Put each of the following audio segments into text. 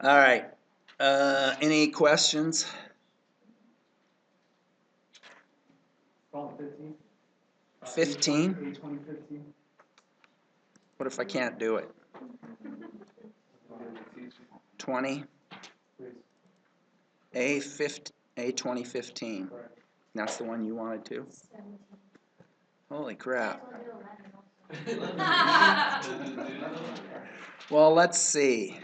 All right. Any questions? 15. 15? A2015. What if I can't do it? 20? A2015. Correct. That's the one you wanted to? Holy crap. Well, let's see.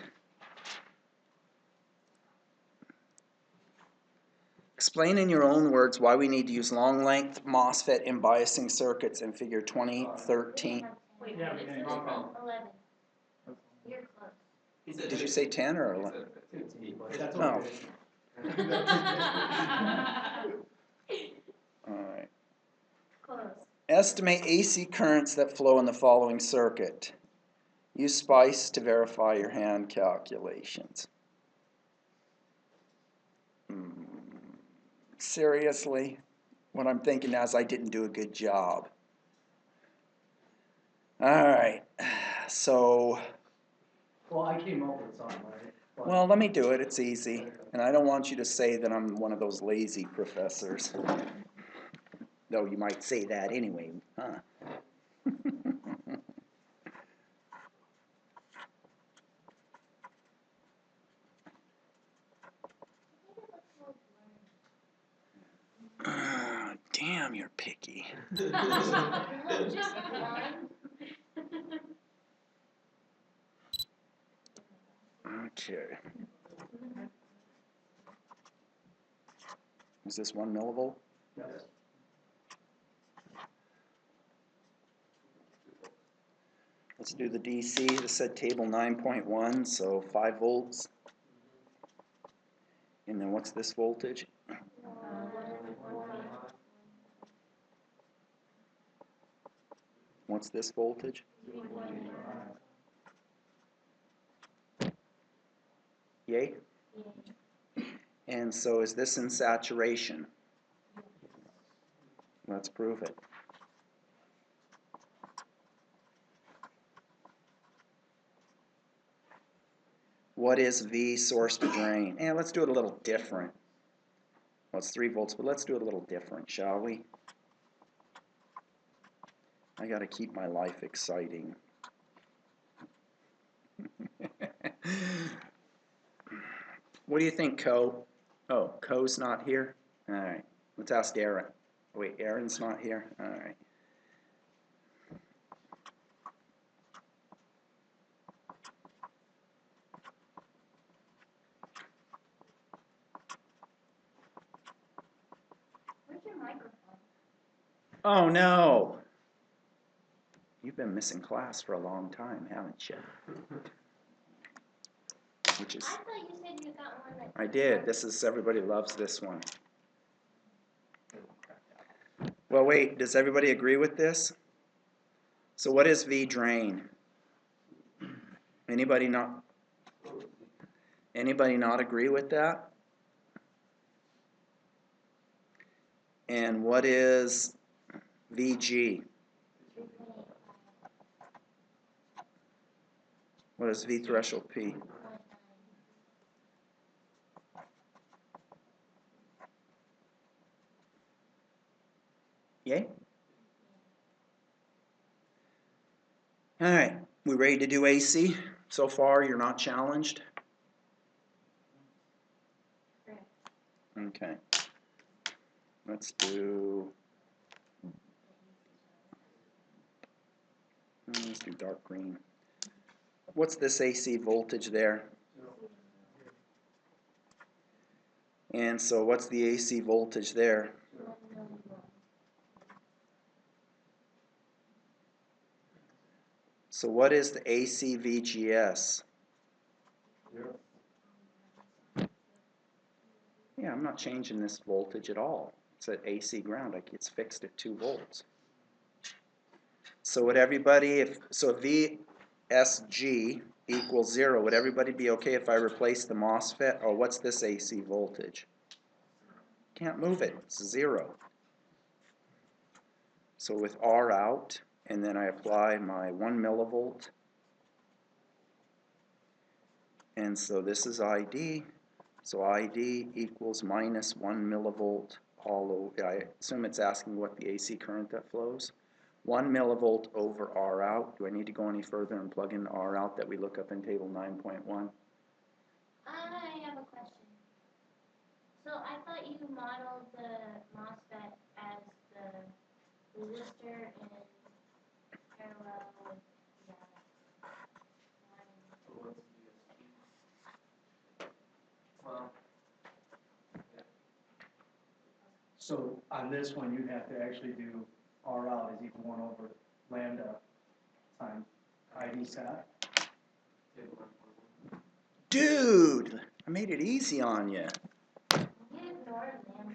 Explain in your own words why we need to use long-length MOSFET in biasing circuits in figure 2013. Wait, Yeah, what is yeah, this? no problem. 11. You're close. Did you say 10 or 11? 15, but that's Oh. okay. All right. Close. Estimate AC currents that flow in the following circuit. Use SPICE to verify your hand calculations. Seriously? What I'm thinking now is I didn't do a good job. Alright, so, Well, I came up with some, right? But well, let me do it. It's easy. And I don't want you to say that I'm one of those lazy professors. Though you might say that anyway, huh? Damn, you're picky. Just one. Okay. Is this 1 millivolt? yes. Let's do the DC. This said table 9.1, so 5 volts. And then what's this voltage? What's this voltage? Yay? And so is this in saturation? Let's prove it. What is V source to drain? And let's do it a little different. Well, it's 3 volts, but let's do it a little different, shall we? I gotta keep my life exciting. What do you think, Co? Oh, Co's not here? Alright, let's ask Aaron. Wait, Aaron's not here? Alright. Where's your microphone? Oh no! You've been missing class for a long time, haven't you? Which is, I thought you said you got one that. I did. This is, everybody loves this one. Well, wait, does everybody agree with this? So what is V drain? Anybody not agree with that? And what is VG? What is V threshold P? Yay? All right, we ready to do AC? So far, you're not challenged? Okay. Let's do dark green. What's this AC voltage there? And so what's the AC voltage there? So what is the AC VGS? Yeah, I'm not changing this voltage at all. It's at AC ground, like it's fixed at 2 volts. So would everybody, if VSG equals 0, would everybody be okay if I replace the MOSFET? Or what's this AC voltage? Can't move it, it's 0. So with R out, and then I apply my 1 millivolt And so this is ID. So ID equals minus 1 millivolt all over. I assume it's asking what the AC current that flows. 1 millivolt over R out. Do I need to go any further and plug in R out that we look up in table 9.1? I have a question. So I thought you modeled the MOSFET as the resistor in parallel with the line. Well, so on this one, you have to actually do R out is equal 1 over lambda times ID sat. Dude, I made it easy on you. You ignored lambda like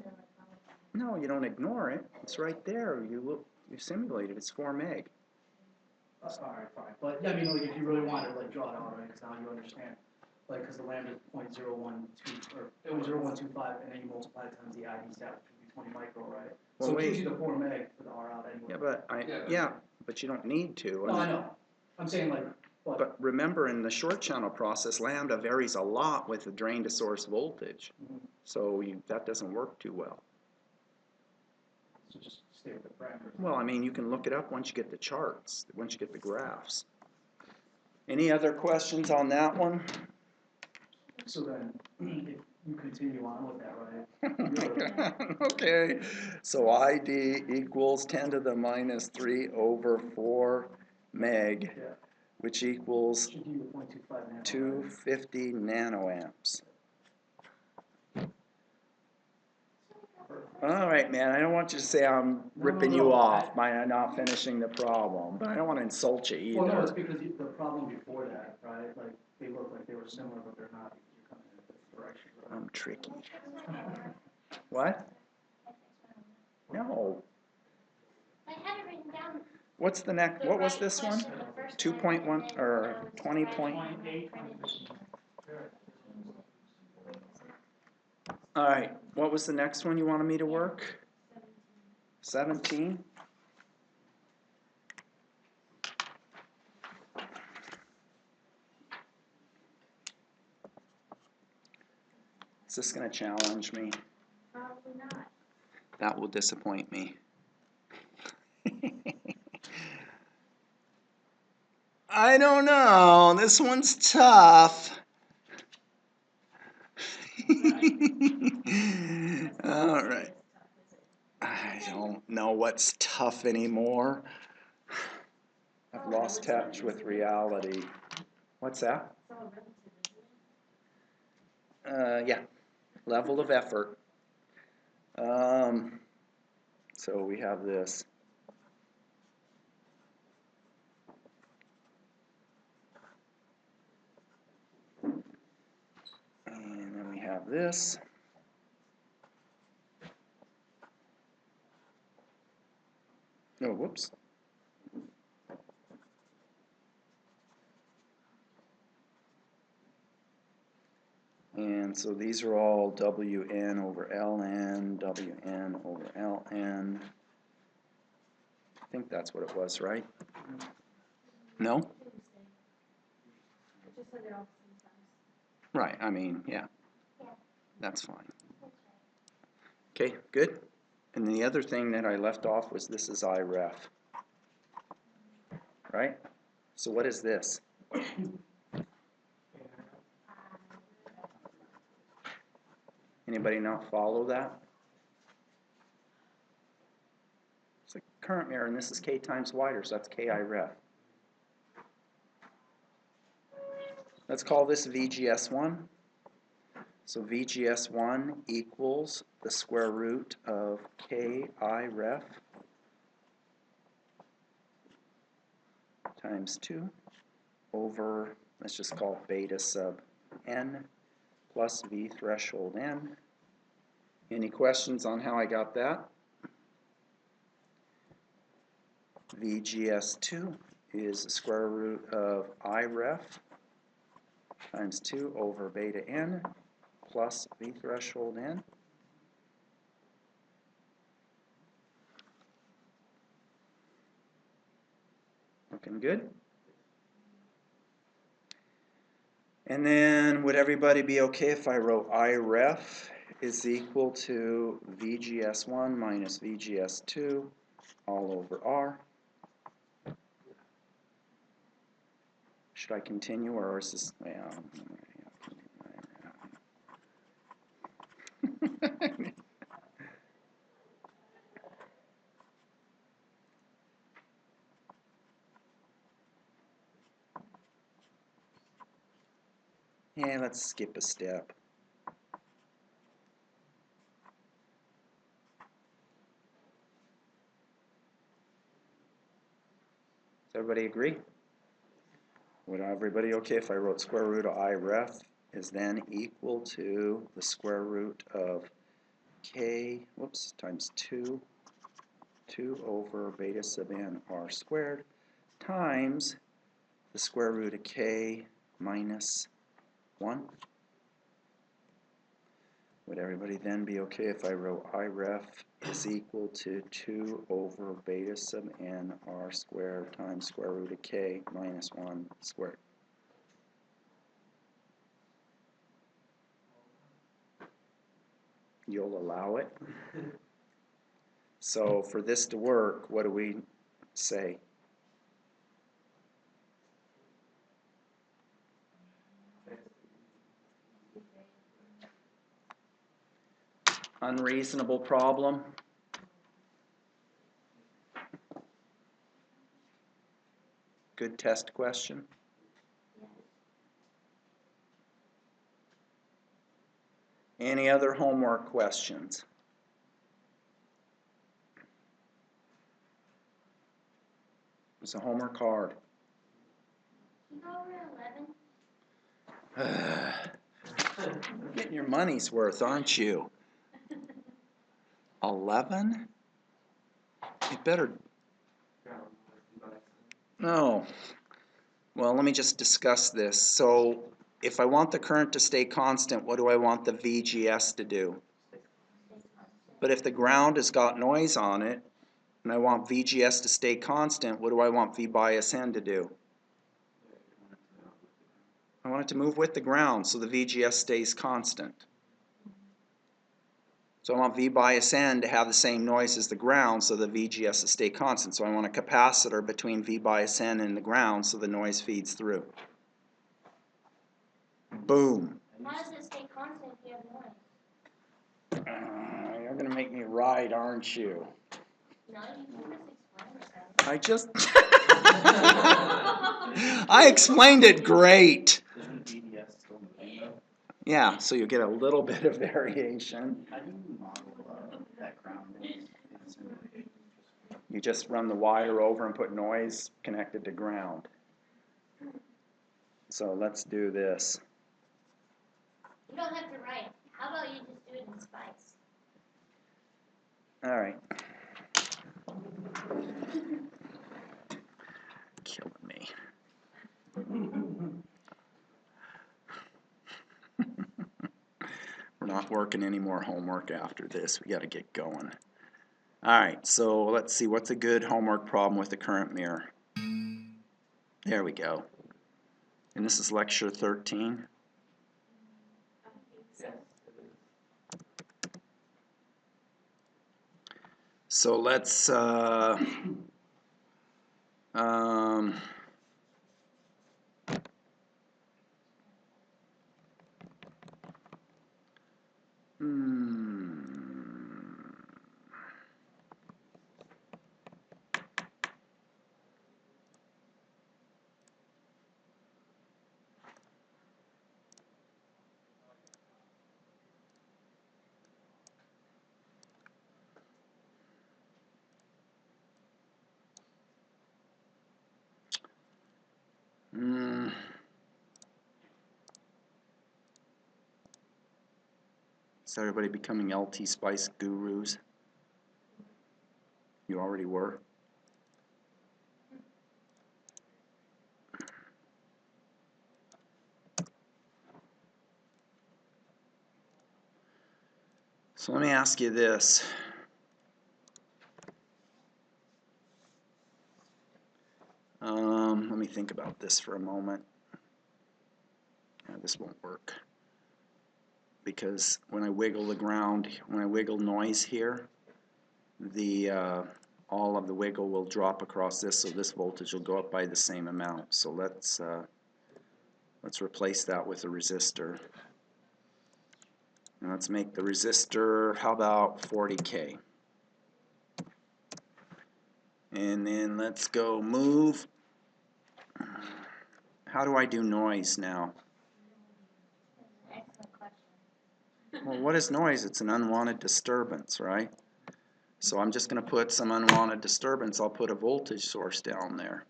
all the time. No, you don't ignore it. It's right there. You look. You simulated. It's 4 meg. All right, fine. But yeah, I mean, like if you really wanted to like draw it out, right? Because now you understand, like, because the lambda is 0.012 or 0.0125, and then you multiply it times the ID stat, which would be 20 micro, right? Well, So it gives wait. you the 4 meg for the R out anyway. Yeah, but you don't need to. No, I know. I'm saying like, But remember, in the short channel process, lambda varies a lot with the drain to source voltage. So that doesn't work too well. So just stay with the parameters. Well, I mean, you can look it up once you get the charts, once you get the graphs. Any other questions on that one? So then, if you continue on with that, right? Okay, so ID equals 10 to the minus 3 over 4 meg, Yeah. which equals Should give you 0.25 nano. 250 nanoamps. All right, man, I don't want you to say I'm ripping you off by not finishing the problem, but I don't want to insult you either. Well, no, it's because the problem before that, right? Like, they look like they were similar, but they're not because you're coming in a different direction. Right? I'm tricky. What? No. I had it written down. What's the next? What was this one? 2.1 or 20 point? All right. What was the next one you wanted me to work? 17. Is this going to challenge me? Probably not. That will disappoint me. I don't know. This one's tough. All right. I don't know what's tough anymore. I've lost touch with reality. What's that? Yeah. Level of effort. So we have this. And then we have this. Oh, whoops. And so these are all Wn over Ln, Wn over Ln. I think that's what it was, right? No? Right, I mean, yeah. That's fine. Okay, good. And the other thing that I left off was this is IREF. Right? So what is this? Anybody not follow that? It's a current mirror, and this is K times wider, so that's KIREF. Let's call this VGS1. So VGS1 equals the square root of KIREF times 2 over, let's just call it beta sub n plus V threshold n. Any questions on how I got that? VGS2 is the square root of IREF times 2 over beta n plus V threshold n. Looking good? And then would everybody be okay if I wrote IREF is equal to VGS1 minus VGS2 all over R? Should I continue or is this, well, yeah, let's skip a step. Does everybody agree? Would everybody okay if I wrote square root of IREF is then equal to the square root of K, whoops, times 2 over beta sub n R squared times the square root of K minus 1? Would everybody then be okay if I wrote IREF is equal to 2 over beta sub n R squared times square root of K minus 1 squared? You'll allow it? So for this to work, what do we say? Unreasonable problem? Good test question? Any other homework questions? Is the homework hard? Can you go over 11? You're getting your money's worth, aren't you? 11? You better... No. Well, let me just discuss this. So, if I want the current to stay constant, what do I want the VGS to do? But if the ground has got noise on it, and I want VGS to stay constant, what do I want V bias N to do? I want it to move with the ground so the VGS stays constant. So I want V bias N to have the same noise as the ground so the VGS will stay constant. So I want a capacitor between V bias N and the ground so the noise feeds through. Boom. How does it stay constant if you have noise? You're going to make me ride, aren't you? No, you can just explain yourself. I explained it great. Yeah, so you get a little bit of variation. How do you model that ground noise? You just run the wire over and put noise connected to ground. So let's do this. You don't have to write. How about you just do it in Spice? All right. Killing me. We're not working any more homework after this. We got to get going. All right, so let's see. What's a good homework problem with the current mirror? There we go. And this is lecture 13. So let's is everybody becoming LT Spice gurus? You already were? So let me ask you this. Let me think about this for a moment. this won't work. Because when I wiggle the ground, when I wiggle noise here, the all of the wiggle will drop across this, so this voltage will go up by the same amount. So let's replace that with a resistor. And let's make the resistor, how about 40K? And then let's go move. How do I do noise now? Excellent question. Well, what is noise? It's an unwanted disturbance, right? So I'm just going to put some unwanted disturbance. I'll put a voltage source down there.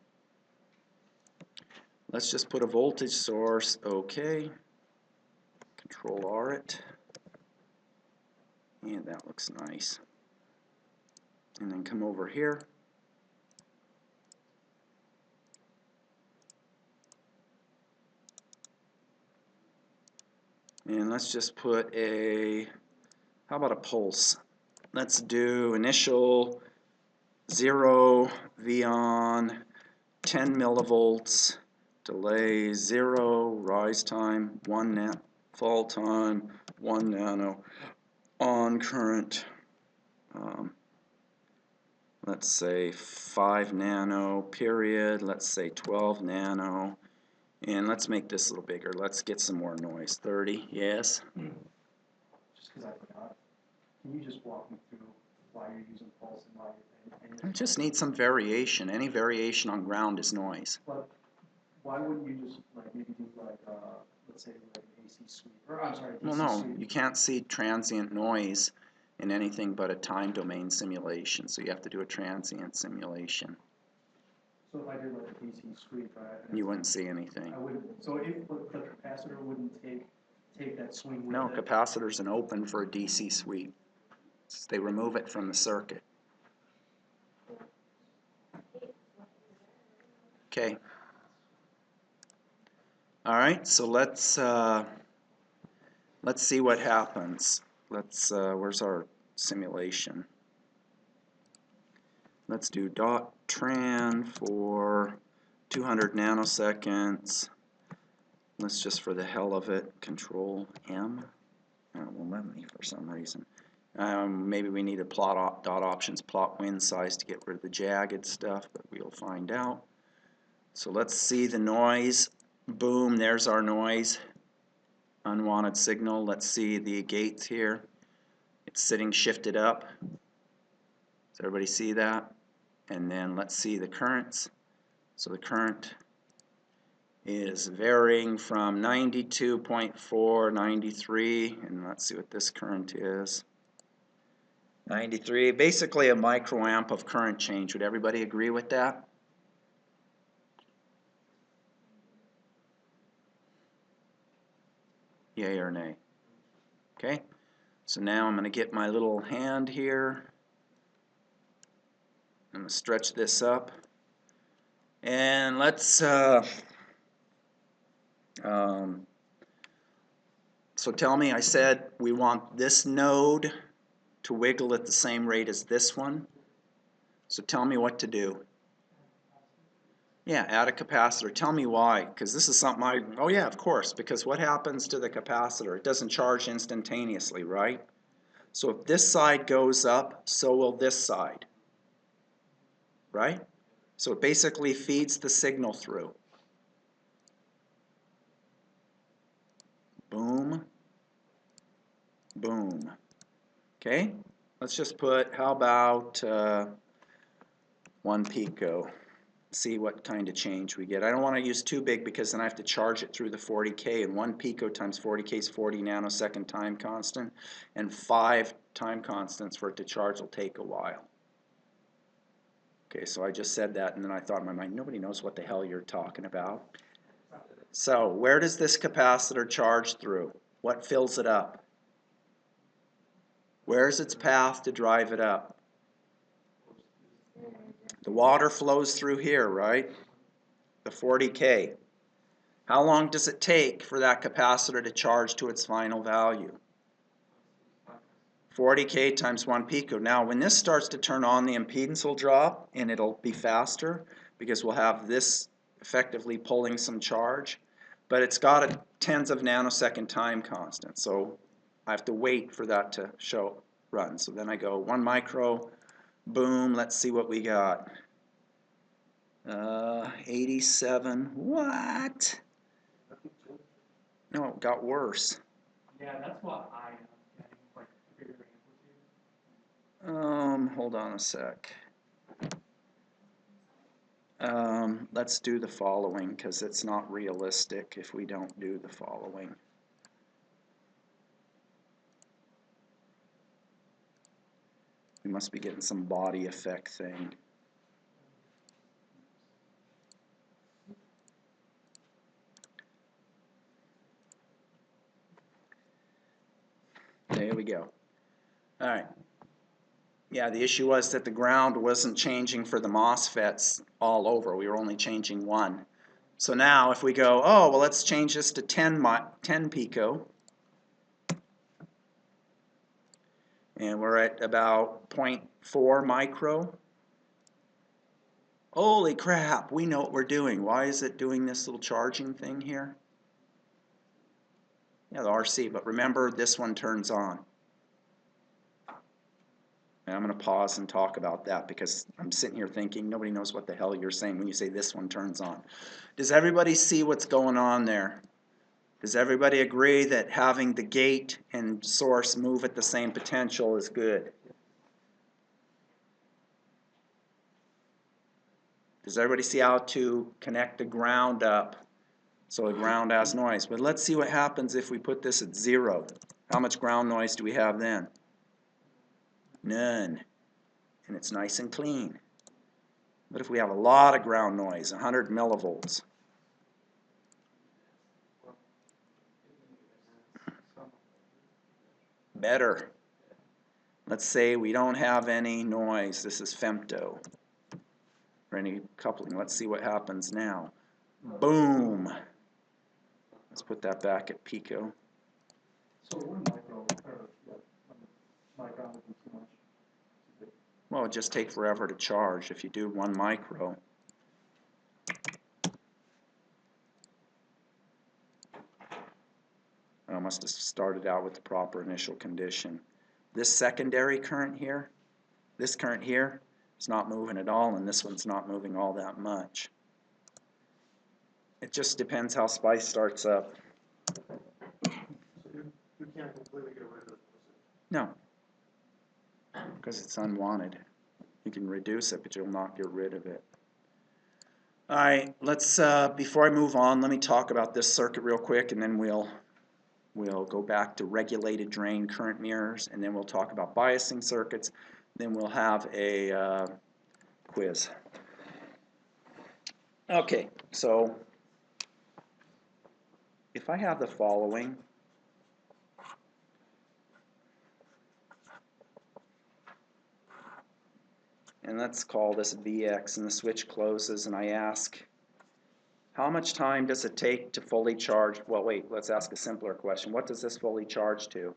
Let's just put a voltage source, okay. Control R it. And that looks nice. And then come over here. And let's just put a, how about a pulse? Let's do initial 0 V on 10 millivolts, delay 0, rise time 1 nano, fall time 1 nano, on current, let's say 5 nano, period, let's say 12 nano, and let's make this a little bigger. Let's get some more noise. 30, yes? Just because I forgot, can you just walk me through why you're using pulse and why you're... I just need some variation. Any variation on ground is noise. But why wouldn't you just like maybe do like let's say like an AC sweep, or I'm sorry, DC Well, no, sweep? you can't see transient noise in anything but a time domain simulation, so you have to do a transient simulation. So if I did like a DC sweep, right? You wouldn't see anything. I wouldn't. So if the capacitor wouldn't take that swing with No, it. capacitor's an open for a DC sweep. They remove it from the circuit. Okay. All right, so let's see what happens. Let's where's our simulation? Let's do dot tran for 200 nanoseconds. Let's just, for the hell of it, control M. Oh, it won't let me for some reason. Maybe we need to plot dot options, plot win size to get rid of the jagged stuff, but we'll find out. So let's see the noise. Boom, there's our noise. Unwanted signal. Let's see the gates here. It's sitting shifted up. Does everybody see that? And then let's see the currents. So the current is varying from 92.4, 93, and let's see what this current is. 93, basically a microamp of current change. Would everybody agree with that? Yay or nay? Okay, so now I'm going to get my little hand here. I'm going to stretch this up. And let's, so tell me, I said we want this node to wiggle at the same rate as this one. So tell me what to do. Yeah, add a capacitor. Tell me why, because this is something oh yeah, of course, because what happens to the capacitor? It doesn't charge instantaneously, right? So if this side goes up, so will this side, right? So it basically feeds the signal through. Boom, boom. Okay, let's just put, how about 1 pico. See what kind of change we get. I don't want to use too big because then I have to charge it through the 40K, and 1 pico times 40K is 40 nanosecond time constant, and 5 time constants for it to charge will take a while. Okay, so I just said that, and then I thought in my mind, nobody knows what the hell you're talking about. So where does this capacitor charge through? What fills it up? Where's its path to drive it up? The water flows through here, right? The 40K. How long does it take for that capacitor to charge to its final value? 40K times 1 pico. Now, when this starts to turn on, the impedance will drop, and it'll be faster because we'll have this effectively pulling some charge. But it's got to tens of nanosecond time constant. So I have to wait for that to run. So then I go 1 micro, boom, let's see what we got. 87, what? No, it got worse. Yeah, that's what I am getting, like, bigger amplitude. Hold on a sec. Let's do the following, because it's not realistic if we don't do the following. We must be getting some body effect thing. There we go. All right. Yeah, the issue was that the ground wasn't changing for the MOSFETs all over. We were only changing one. So now if we go, oh, well, let's change this to 10 pico. And we're at about 0.4 micro. Holy crap, we know what we're doing. Why is it doing this little charging thing here? Yeah, the RC, but remember this one turns on. And I'm going to pause and talk about that because I'm sitting here thinking nobody knows what the hell you're saying when you say this one turns on. Does everybody see what's going on there? Does everybody agree that having the gate and source move at the same potential is good? Does everybody see how to connect the ground up so the ground has noise? But let's see what happens if we put this at 0. How much ground noise do we have then? None. And it's nice and clean. But if we have a lot of ground noise, 100 millivolts? Better. Let's say we don't have any noise. This is femto. Or any coupling. Let's see what happens now. Boom. Let's put that back at pico. So 1 micro, or, yeah, micron would be too much. Well, it would just take forever to charge if you do 1 micro. I must have started out with the proper initial condition. This secondary current here, this current here, is not moving at all, and this one's not moving all that much. It just depends how SPICE starts up. So you can't completely get rid of it. No, because it's unwanted. You can reduce it, but you'll not get rid of it. All right, let's, before I move on, let me talk about this circuit real quick, and then we'll go back to regulated drain current mirrors, and then we'll talk about biasing circuits. Then we'll have a quiz. Okay, so if I have the following, and let's call this Vx, and the switch closes, and I ask, how much time does it take to fully charge? Well, wait, let's ask a simpler question. What does this fully charge to?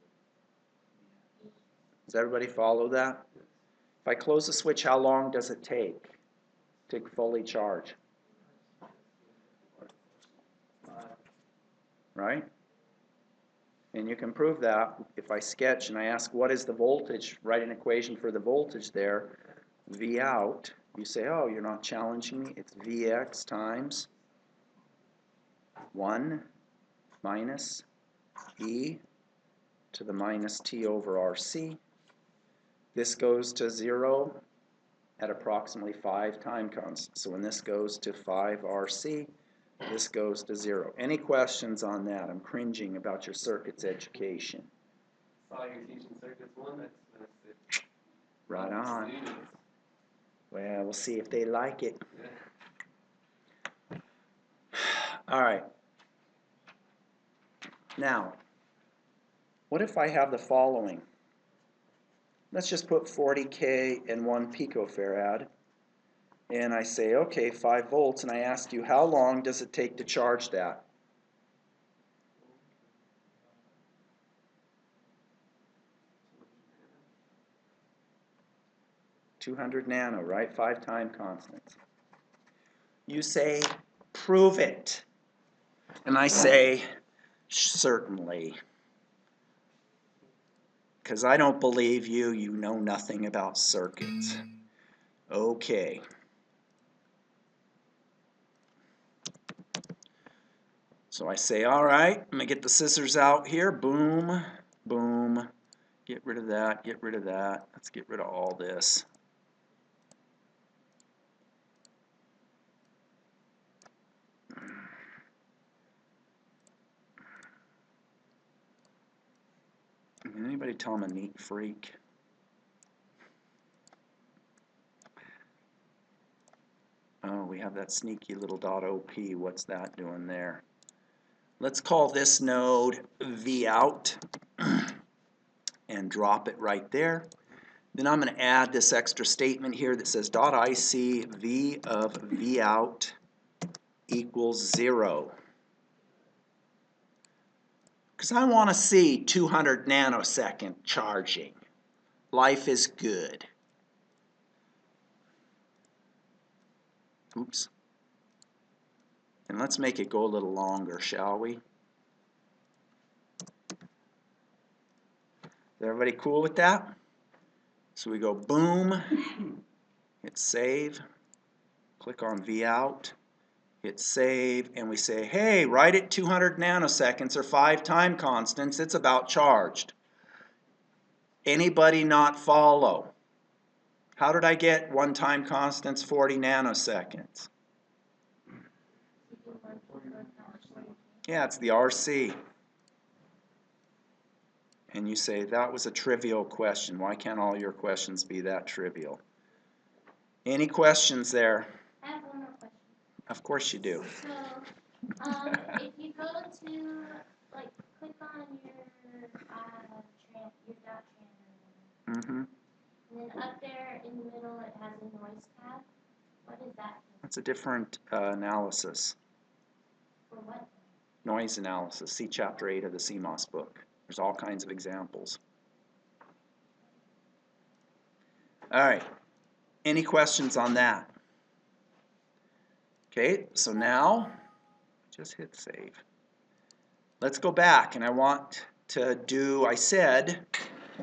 Does everybody follow that? If I close the switch, how long does it take to fully charge? Right? And you can prove that if I sketch and I ask what is the voltage, write an equation for the voltage there, V out, you say, oh, you're not challenging me, it's Vx times 1 minus e to the minus t over RC. This goes to 0 at approximately 5 time constants. So when this goes to 5 RC, this goes to 0. Any questions on that? I'm cringing about your circuits education. Saw you're teaching circuits 1, that's it. Right on. Students. Well, we'll see if they like it. Yeah. All right. Now, what if I have the following? Let's just put 40K and 1 picofarad. And I say, okay, 5 volts, and I ask you, how long does it take to charge that? $200 nano, right? 5 time constants. You say, prove it. And I say, Certainly. Because I don't believe you, you know nothing about circuits. Okay. So I say, all right, I'm going to get the scissors out here. Boom, boom. Get rid of that, get rid of that. Let's get rid of all this. Can anybody tell I'm a neat freak? Oh, we have that sneaky little .op. What's that doing there? Let's call this node Vout and drop it right there. Then I'm going to add this extra statement here that says .ic v of Vout equals 0. Because I want to see 200 nanosecond charging. Life is good. Oops. And let's make it go a little longer, shall we? Is everybody cool with that? So we go boom, hit save, click on Vout, hit save, and we say, hey, right at 200 nanoseconds or 5 time constants, it's about charged. Anybody not follow? How did I get 1 time constants 40 nanoseconds? Yeah, it's the RC. And you say, that was a trivial question. Why can't all your questions be that trivial? Any questions there? I have one more question. Of course you do. So, if you go to, like, click on your dot tran, Mm-hmm. and then up there in the middle it has a noise tab. What is that? That's a different analysis. For what? Noise analysis. See Chapter 8 of the CMOS book. There's all kinds of examples. All right. Any questions on that? Okay, so now, just hit save. Let's go back, and I want to do, I said,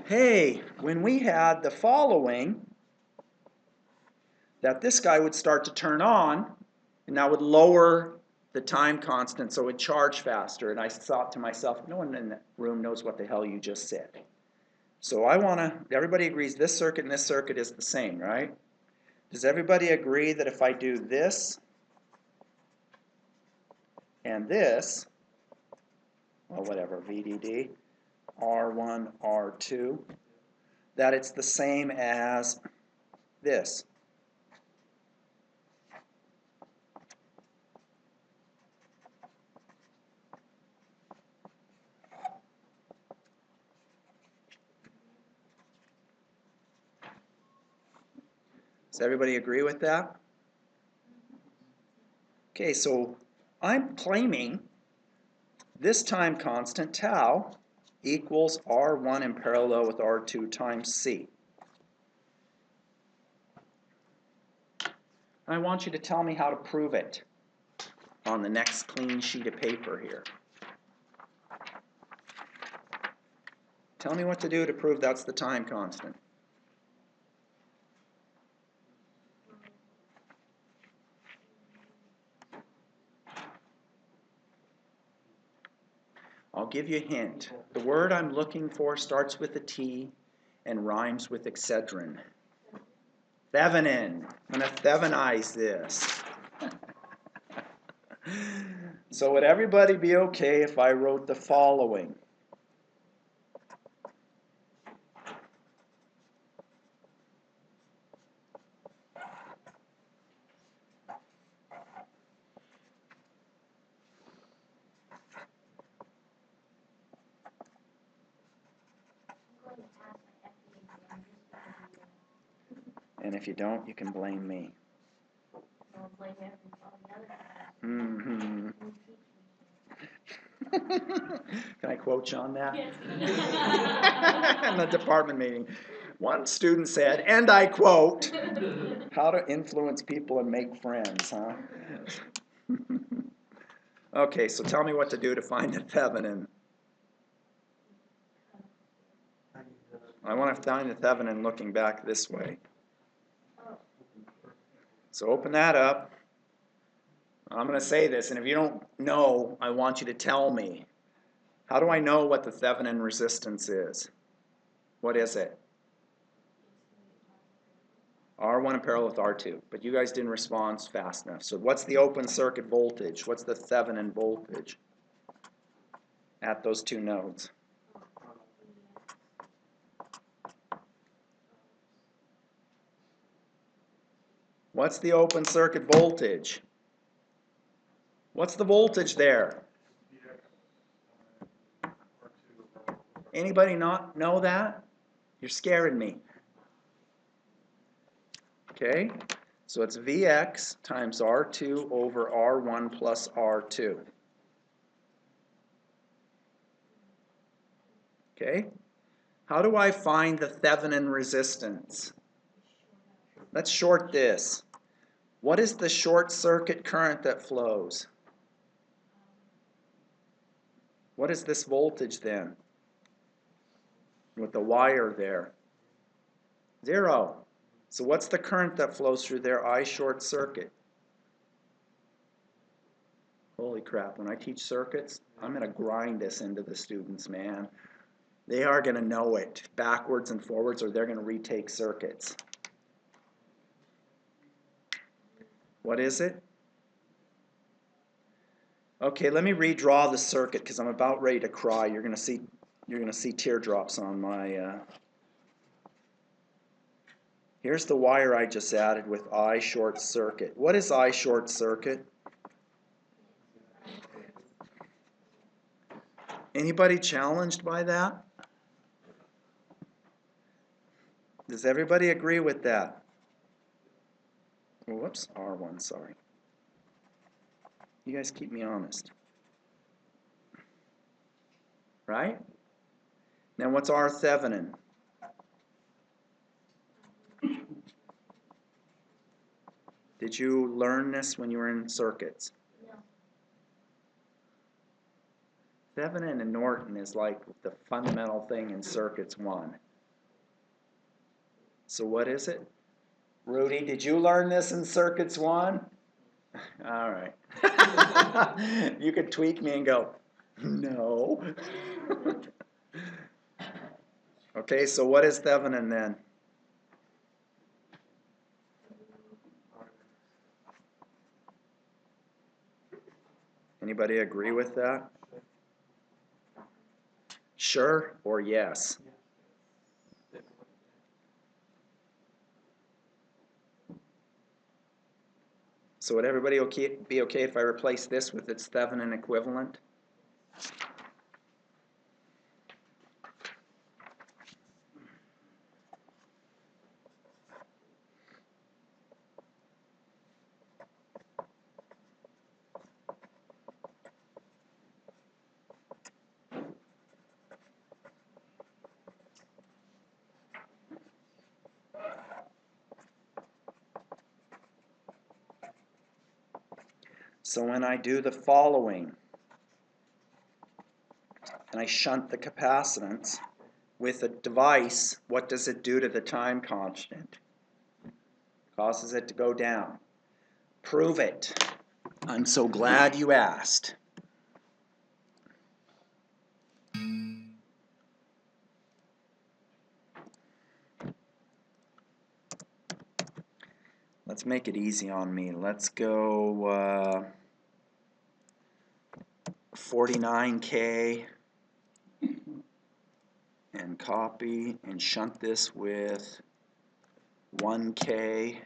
hey, when we had the following, that this guy would start to turn on, and that would lower the time constant so it would charge faster. And I thought to myself, no one in that room knows what the hell you just said. So I want to, everybody agrees this circuit and this circuit is the same, right? Does everybody agree that if I do this and this, well, whatever, VDD, R1, R2, that it's the same as this? Does everybody agree with that? Okay, so I'm claiming this time constant, tau, equals R1 in parallel with R2 times C. I want you to tell me how to prove it on the next clean sheet of paper here. Tell me what to do to prove that's the time constant. I'll give you a hint. The word I'm looking for starts with a T and rhymes with excedrin. Thevenin. I'm going to Thevenize this. So would everybody be okay if I wrote the following? And if you don't, you can blame me. Mm-hmm. Can I quote you on that? Yes. In the department meeting. One student said, and I quote, how to influence people and make friends, huh? Okay, so tell me what to do to find the Thevenin. I want to find the Thevenin looking back this way. So open that up. I'm going to say this, and if you don't know, I want you to tell me. How do I know what the Thevenin resistance is? What is it? R1 in parallel with R2. But you guys didn't respond fast enough. So what's the open circuit voltage? What's the Thevenin voltage at those two nodes? What's the open circuit voltage? What's the voltage there? Anybody not know that? You're scaring me. Okay, so it's Vx times R2 over R1 plus R2. Okay, how do I find the Thevenin resistance? Let's short this. What is the short circuit current that flows? What is this voltage then? With the wire there? 0. So what's the current that flows through there? I short circuit. Holy crap, when I teach circuits, I'm going to grind this into the students, man. They are going to know it backwards and forwards, or they're going to retake circuits. What is it? Okay, let me redraw the circuit because I'm about ready to cry. You're going to see teardrops on my Here's the wire I just added with I short circuit. What is I short circuit? Anybody challenged by that? Does everybody agree with that? Whoops, R1, sorry. You guys keep me honest. Right? Now what's R Thevenin? Did you learn this when you were in circuits? No. Thevenin and Norton is like the fundamental thing in circuits 1. So what is it? Rudy, did you learn this in circuits 1? All right. You could tweak me and go, no. Okay, so what is Thevenin then? Anybody agree with that? Sure or yes? So would everybody be okay if I replace this with its Thevenin equivalent? So when I do the following, and I shunt the capacitance with a device, what does it do to the time constant? Causes it to go down. Prove it. I'm so glad you asked. Let's make it easy on me. Let's go 49K and copy and shunt this with 1K.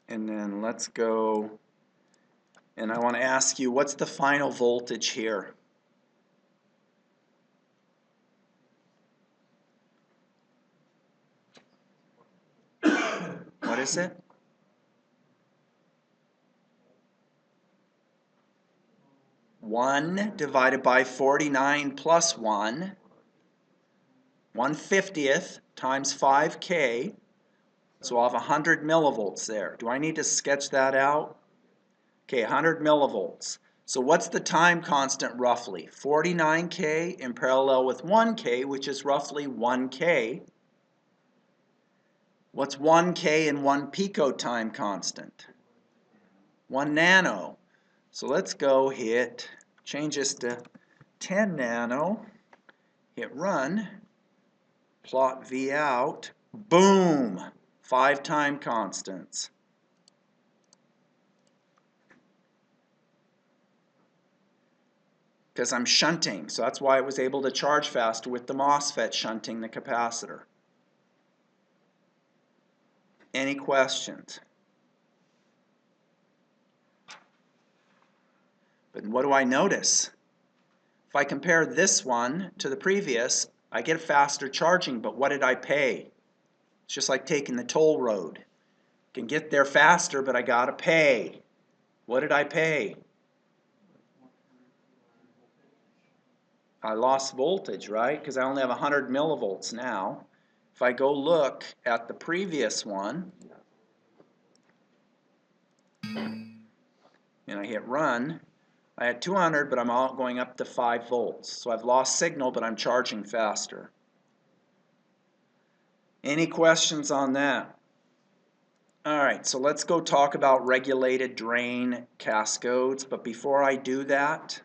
And then let's go, and I want to ask you, what's the final voltage here? What is it? One divided by 49 plus 1, 1/50th times 5K, So I'll have 100 millivolts there. Do I need to sketch that out? Okay, 100 millivolts. So what's the time constant roughly? 49K in parallel with 1K, which is roughly 1K. What's 1K and 1 pico time constant? 1 nano. So let's go hit, change this to 10 nano, hit run, plot V out, boom, 5 time constants. Because I'm shunting, so that's why it was able to charge faster with the MOSFET shunting the capacitor. Any questions? But what do I notice? If I compare this one to the previous, I get a faster charging, but what did I pay? It's just like taking the toll road. Can get there faster, but I gotta pay. What did I pay? I lost voltage, right? Because I only have 100 millivolts now. If I go look at the previous one, and I hit run, I had 200, but I'm all going up to 5 volts. So I've lost signal, but I'm charging faster. Any questions on that? All right, so let's go talk about regulated drain cascodes. But before I do that,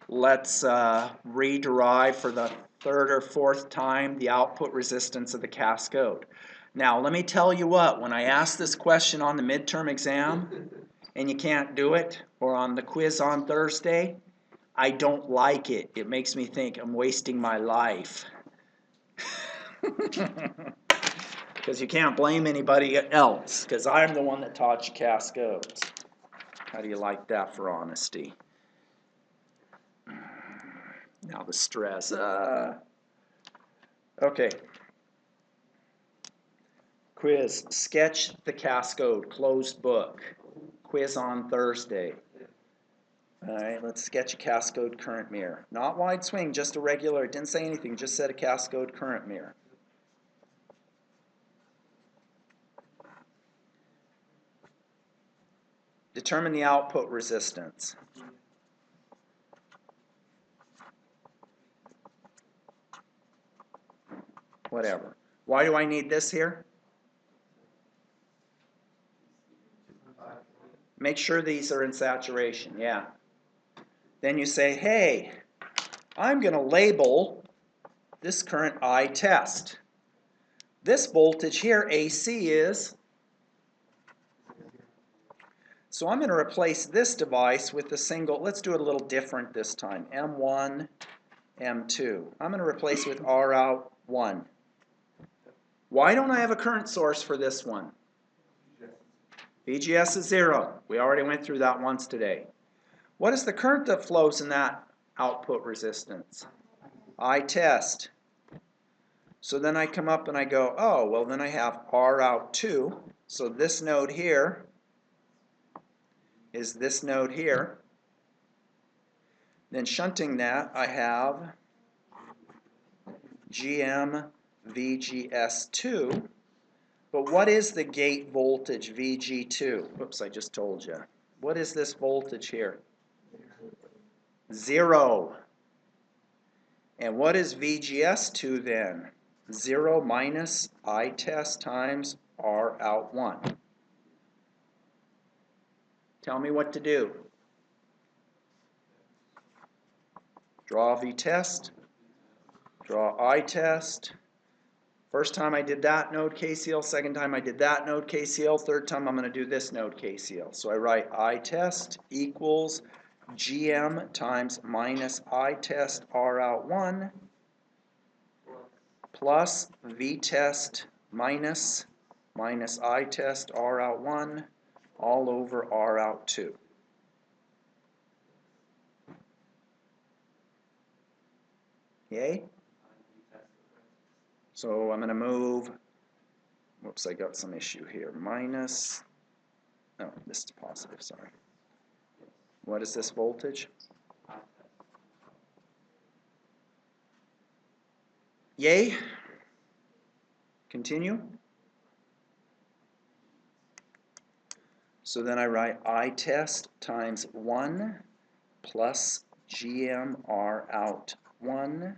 let's rederive for the third or fourth time the output resistance of the cascode. Now, let me tell you what, when I ask this question on the midterm exam and you can't do it, or on the quiz on Thursday, I don't like it. It makes me think I'm wasting my life. Because you can't blame anybody else, because I'm the one that taught you cascodes. How do you like that for honesty? Now the stress. Okay. Quiz. Sketch the cascode. Closed book. Quiz on Thursday. All right, let's sketch a cascode current mirror. Not wide swing, just a regular. It didn't say anything, just said a cascode current mirror. Determine the output resistance. Whatever. Why do I need this here? Make sure these are in saturation, yeah. Then you say, hey, I'm going to label this current I test. This voltage here, AC, is. So I'm going to replace this device with a single, let's do it a little different this time, M1, M2. I'm going to replace it with Rout 1. Why don't I have a current source for this one? VGS is 0. We already went through that once today. What is the current that flows in that output resistance? I test. So then I come up and I go, oh, well then I have Rout 2. So this node here is this node here. Then shunting that, I have GM VGS2. But what is the gate voltage VG2? Whoops, I just told you. What is this voltage here? 0. And what is VGS2 then? 0 minus I test times Rout 1. Tell me what to do. Draw V test. Draw I test. First time I did that node KCL, second time I did that node KCL, third time I'm going to do this node KCL. So I write I test equals GM times minus I test Rout 1 plus V test minus I test Rout 1 all over Rout 2. Yay? So I'm going to move, whoops, I got some issue here, minus, oh, this is positive, sorry. What is this voltage? Yay? Continue. So then I write I test times 1 plus GMR out 1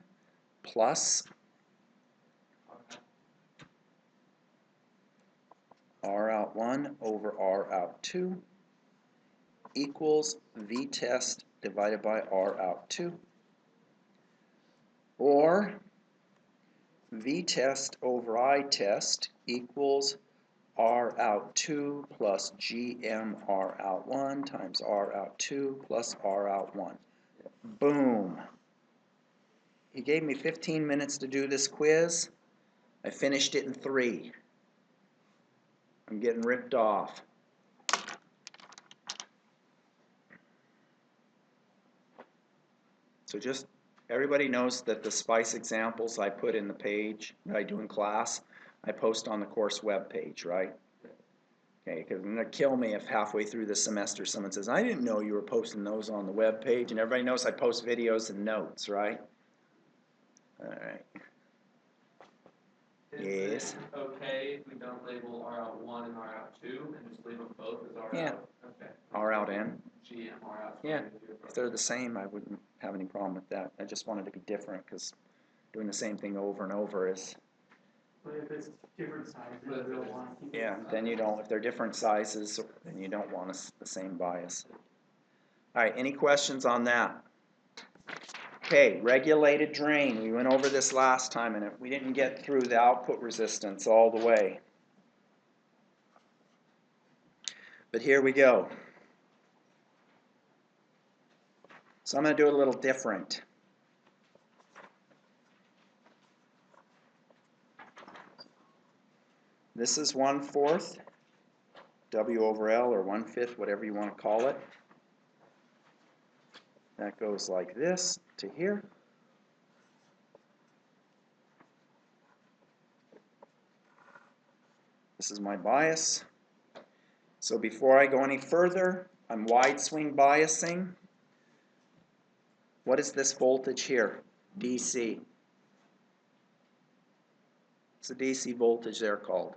plus R out 1 over R out 2 equals V test divided by R out 2. Or V test over I test equals R out 2 plus GM R out 1 times R out 2 plus R out 1. Boom. He gave me 15 minutes to do this quiz. I finished it in 3. I'm getting ripped off. So just, everybody knows that the SPICE examples I put in the page that I do in class, I post on the course web page, right? Okay, because it's going to kill me if halfway through the semester someone says, I didn't know you were posting those on the web page, and everybody knows I post videos and notes, right? Alright. Yes. Is it okay if we don't label R out 1 and R out 2 and just leave them both as R Yeah. out? Okay. R out N. GM R out 2. Yeah. If they're the same, I wouldn't have any problem with that. I just wanted to be different because doing the same thing over and over is, But if it's different sizes, we don't want to keep it. yeah, then you don't, if they're different sizes, then you don't want the same bias. Alright, any questions on that? Okay, regulated drain. We went over this last time and we didn't get through the output resistance all the way. But here we go. So I'm going to do it a little different. This is 1/4 W over L, or 1/5, whatever you want to call it. That goes like this to here. This is my bias. So before I go any further, I'm wide swing biasing. What is this voltage here? DC. It's the DC voltage there called.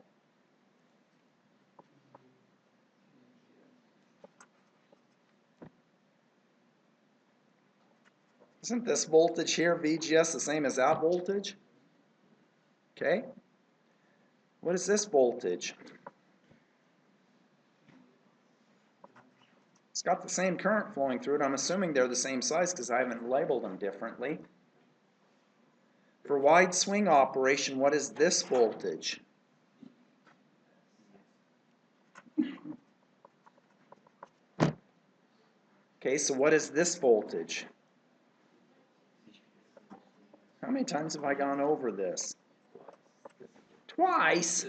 Isn't this voltage here, VGS, the same as that voltage? Okay. What is this voltage? It's got the same current flowing through it. I'm assuming they're the same size because I haven't labeled them differently. For wide swing operation, what is this voltage? Okay, so what is this voltage? How many times have I gone over this? Twice?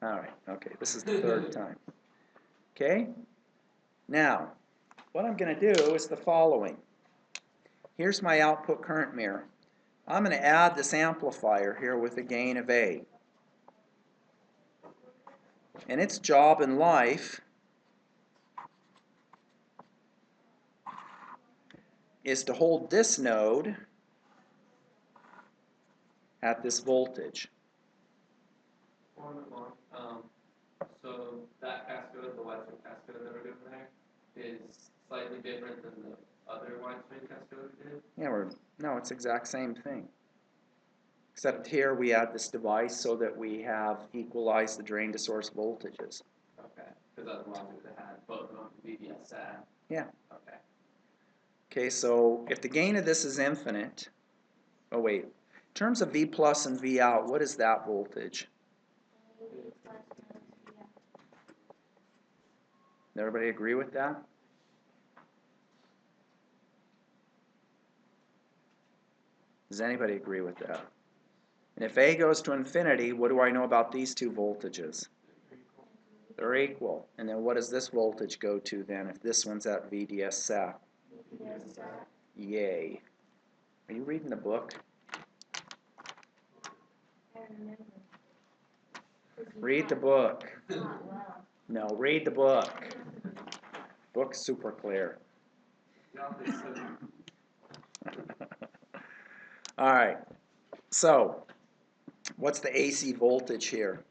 Alright, okay, this is the 3rd time. Okay? Now, what I'm going to do is the following. Here's my output current mirror. I'm going to add this amplifier here with a gain of A. And its job in life is to hold this node at this voltage. So that cascode, the wide swing cascode that we're doing there, is slightly different than the other wide swing cascode we did? Yeah, no, it's the exact same thing. Except here we add this device so that we have equalized the drain to source voltages. Okay, because otherwise we would have had both of them VDSL. Yeah. Okay. Okay, so if the gain of this is infinite, oh wait, in terms of V plus and V out, what is that voltage? Everybody agree with that? Does anybody agree with that? And if A goes to infinity, what do I know about these two voltages? They're equal. And then what does this voltage go to then if this one's at VDSL? Yay. Are you reading the book? Read the book. No, read the book. Book's super clear. Alright, so what's the AC voltage here?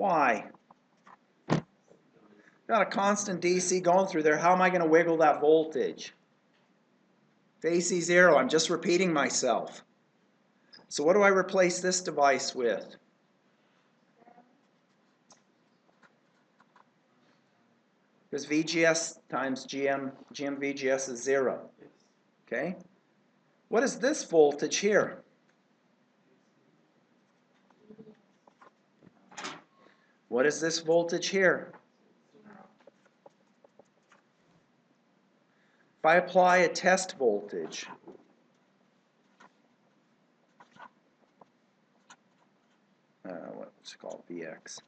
Why? Got a constant DC going through there. How am I going to wiggle that voltage? To AC 0, I'm just repeating myself. So what do I replace this device with? Because VGS times GM VGS is 0. Okay? What is this voltage here? What is this voltage here? If I apply a test voltage, what's it called, Vx,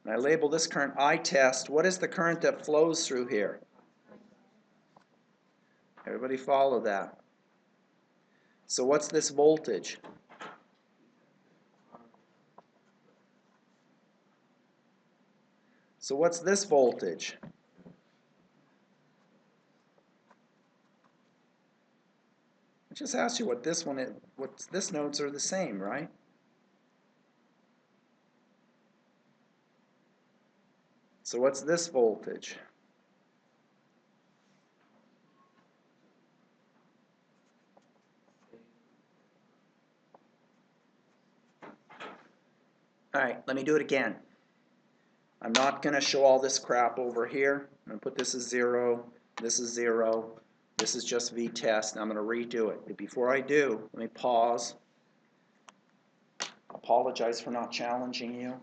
and I label this current I test, what is the current that flows through here? Everybody follow that? So what's this voltage? So what's this voltage? I just asked you what this one is, what this nodes are the same, right? So what's this voltage? All right, let me do it again. I'm not going to show all this crap over here. I'm going to put this as 0, this is 0, this is just V-test, and I'm going to redo it. But before I do, let me pause. Apologize for not challenging you,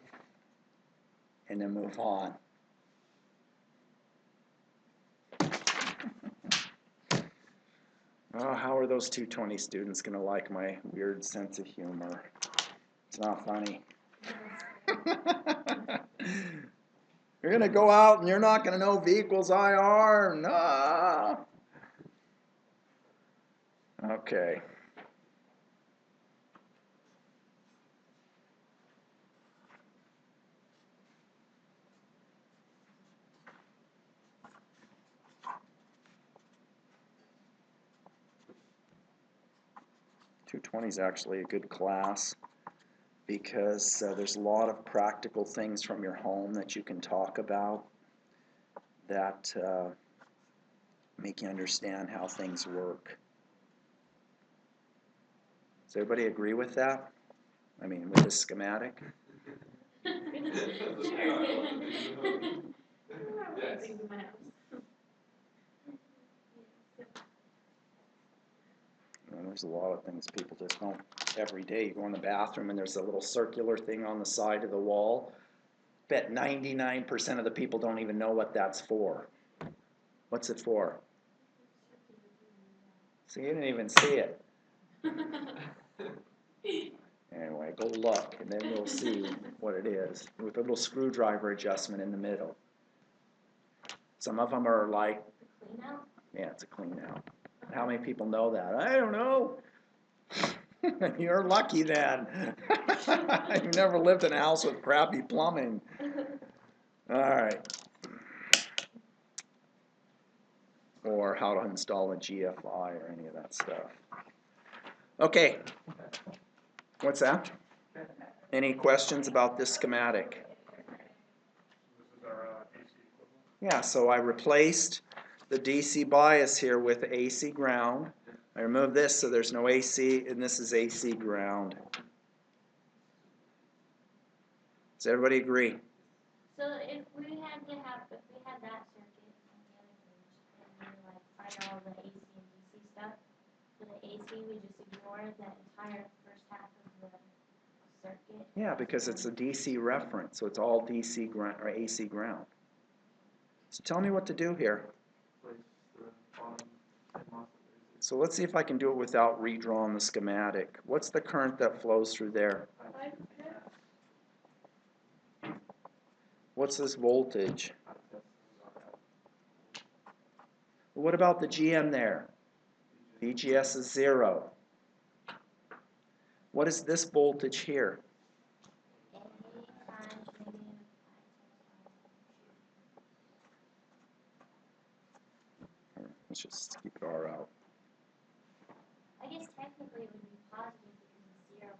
and then move on. Oh, how are those 220 students going to like my weird sense of humor? It's not funny. You're going to go out and you're not going to know V equals IR? No. Okay. .220 is actually a good class because there's a lot of practical things from your home that you can talk about that make you understand how things work. Does everybody agree with that? I mean, with this schematic? There's a lot of things people just don't. Every day you go in the bathroom and there's a little circular thing on the side of the wall. Bet 99% of the people don't even know what that's for. What's it for? So you didn't even see it. Anyway, go look and then you'll see what it is with a little screwdriver adjustment in the middle. Some of them are like, yeah, it's a clean out. How many people know that? I don't know. You're lucky then. You never lived in a house with crappy plumbing. All right. Or how to install a GFI or any of that stuff. Okay. What's that? Any questions about this schematic? Yeah, so I replaced the DC bias here with AC ground. I removed this so there's no AC, and this is AC ground. Does everybody agree? So if we had that circuit on the other page, and we like find all the AC and DC stuff, for the AC we just ignore that entire first half of the circuit. Yeah, because it's a DC reference, so it's all DC ground or AC ground. So tell me what to do here. So let's see if I can do it without redrawing the schematic. What's the current that flows through there? What's this voltage? What about the GM there? VGS is 0. What is this voltage here? Let's just keep it R out. I guess technically it would be positive because it's 0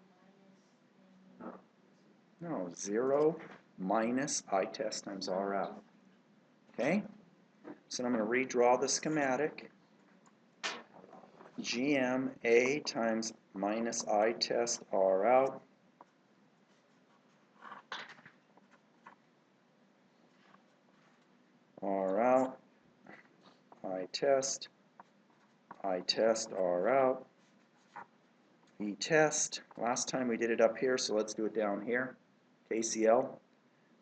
minus. No, 0. minus I test times R out. Okay? So I'm going to redraw the schematic. GMA times minus I test R out. R out. I test R out. E test. Last time we did it up here, so let's do it down here. KCL.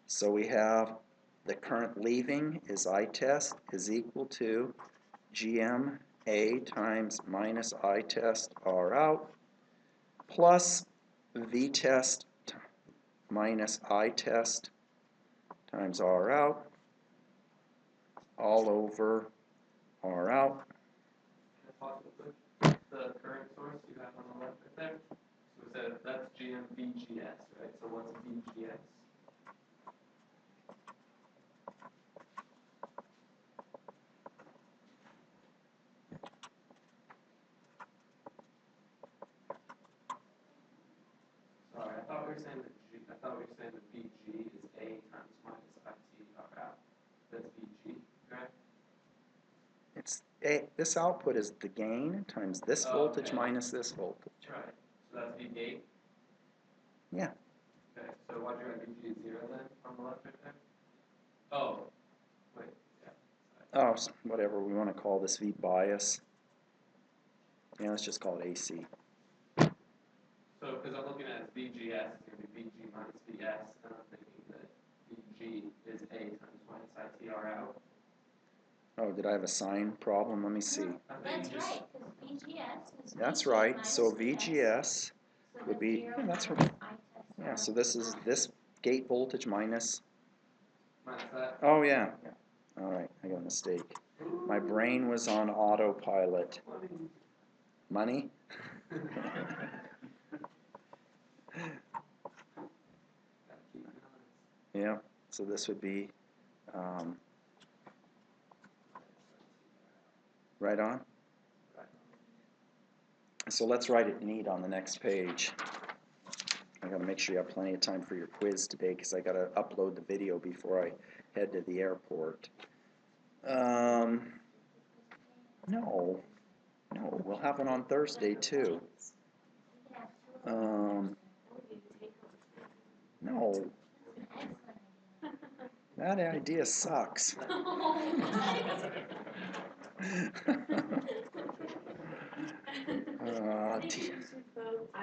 So we have the current leaving is I test is equal to GMA times minus I test R out plus V test minus I test times R out all over R out. The current source you have on the left right there. So we said that's GMVGS, right? So what's VGS? Sorry, I thought we were saying that VG is A times minus IT out. That's VG, right? It's this output is the gain times this voltage Okay. minus this voltage. Right. So that's V gate. Yeah. Okay. So why'd you write VG 0 then on the left right there? Oh. Wait. Yeah. Oh, whatever we want to call this V bias. Yeah, let's just call it AC. So, because I'm looking at VGS, it's going to be VG minus VS, and I'm thinking that VG is A times minus ITR out. Oh, did I have a sign problem? Let me see. I think That's you just, right, because VGS is That's VG right. minus So VS. VGS So would be, zero yeah, that's minus right. I test Yeah, R so this is out. this gate voltage minus. minus that. Oh yeah. All right, I got a mistake. My brain was on autopilot. Money? Yeah. So this would be right on. So let's write it neat on the next page. I gotta make sure you have plenty of time for your quiz today because I gotta upload the video before I head to the airport. No, we'll have one on Thursday too. No, that idea sucks. I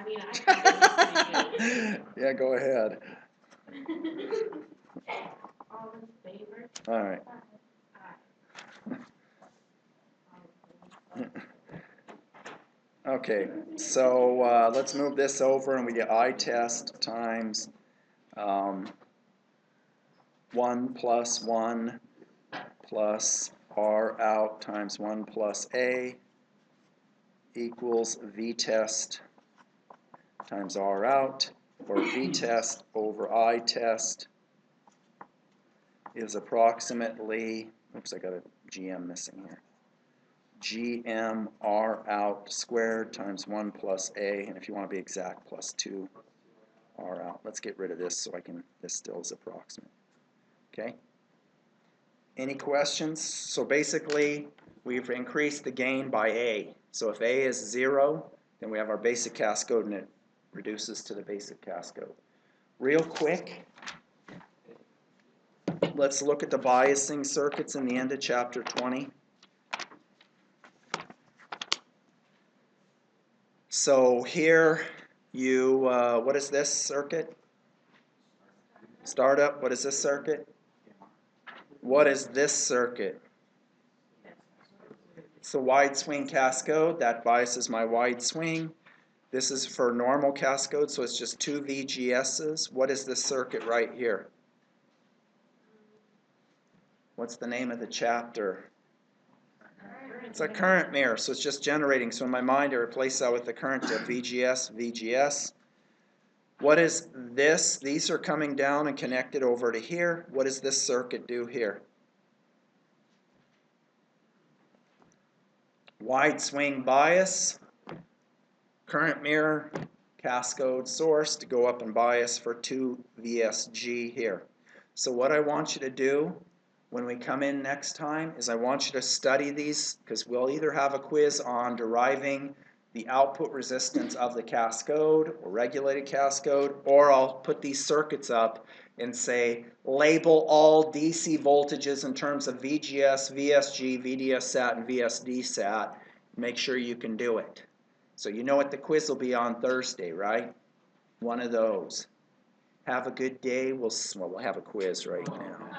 mean, I think it's pretty Yeah, go ahead. good. All in favor? All right. Okay, so let's move this over and we get I test times 1 plus 1 plus R out times 1 plus A equals V test times R out, or V test over I test is approximately, oops, I got a GM missing here. GM R out squared times 1 plus A, and if you want to be exact, plus 2 R out. Let's get rid of this so I can, this still is approximate. Okay? Any questions? So basically, we've increased the gain by A. So if A is 0, then we have our basic cascode and it reduces to the basic cascode. Real quick, let's look at the biasing circuits in the end of chapter 20. So here you, what is this circuit? Startup, what is this circuit? What is this circuit? It's a wide swing cascode. That biases my wide swing. This is for normal cascode, so it's just 2 VGS's. What is this circuit right here? What's the name of the chapter? It's a current mirror, so it's just generating. So in my mind, I replace that with the current of VGS, VGS. What is this? These are coming down and connected over to here. What does this circuit do here? Wide swing bias, current mirror, cascode source to go up and bias for 2 VSG here. So what I want you to do when we come in next time is I want you to study these, because we'll either have a quiz on deriving the output resistance of the cascode or regulated cascode, or I'll put these circuits up and say label all DC voltages in terms of VGS, VSG, VDSat, and VSDSat. Make sure you can do it. So you know what the quiz will be on Thursday, right? One of those. Have a good day. We'll have a quiz right now.